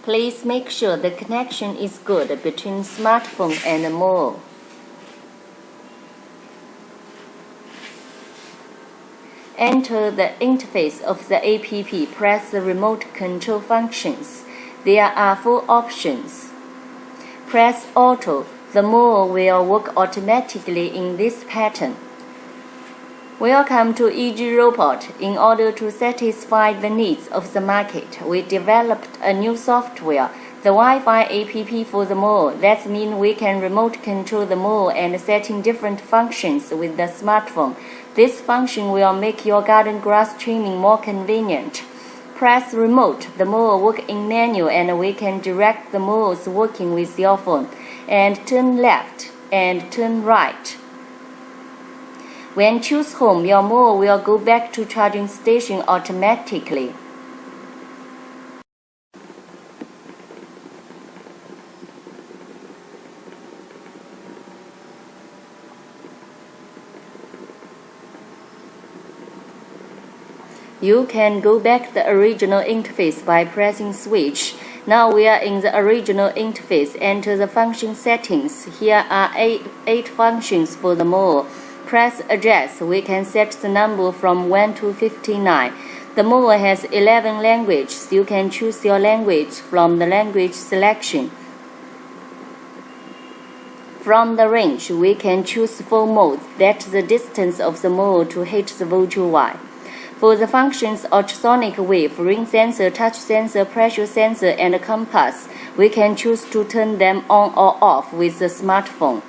Please make sure the connection is good between smartphone and Mower. Enter the interface of the app. Press the remote control functions. There are 4 options. Press Auto. The Mower will work automatically in this pattern. Welcome to Easy Robot. In order to satisfy the needs of the market, we developed a new software, the Wi-Fi app for the Mower. That means we can remote control the Mower and setting different functions with the smartphone. This function will make your garden grass trimming more convenient. Press Remote. The Mower works in menu and we can direct the mowers working with your phone. And turn left and turn right. When choose Home, your Mower will go back to charging station automatically. You can go back the original interface by pressing Switch. Now we are in the original interface. Enter the function settings. Here are 8 functions for the Mower. Press Adjust. We can set the number from 1 to 59. The Mower has 11 languages. You can choose your language from the language selection. From the range, we can choose 4 modes. That's the distance of the Mower to hit the virtual wire. For the functions ultrasonic wave, ring sensor, touch sensor, pressure sensor, and compass, we can choose to turn them on or off with the smartphone.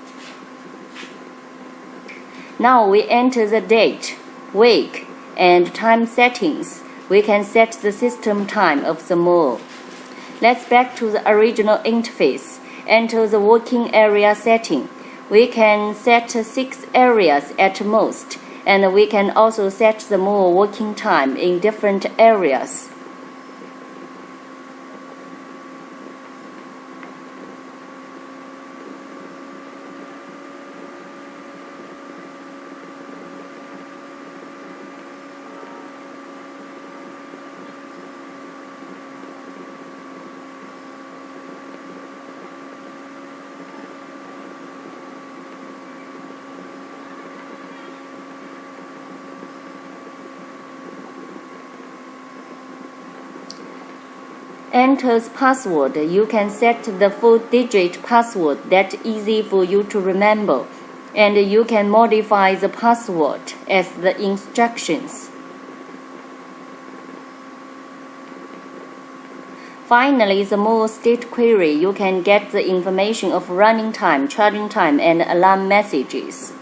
Now we enter the date, week, and time settings. We can set the system time of the Mower. Let's back to the original interface. Enter the working area setting. We can set 6 areas at most. And we can also set the Mower working time in different areas. Enters password. You can set the 4-digit password that's easy for you to remember, and you can modify the password as the instructions. Finally, the Mower state query. You can get the information of running time, charging time, and alarm messages.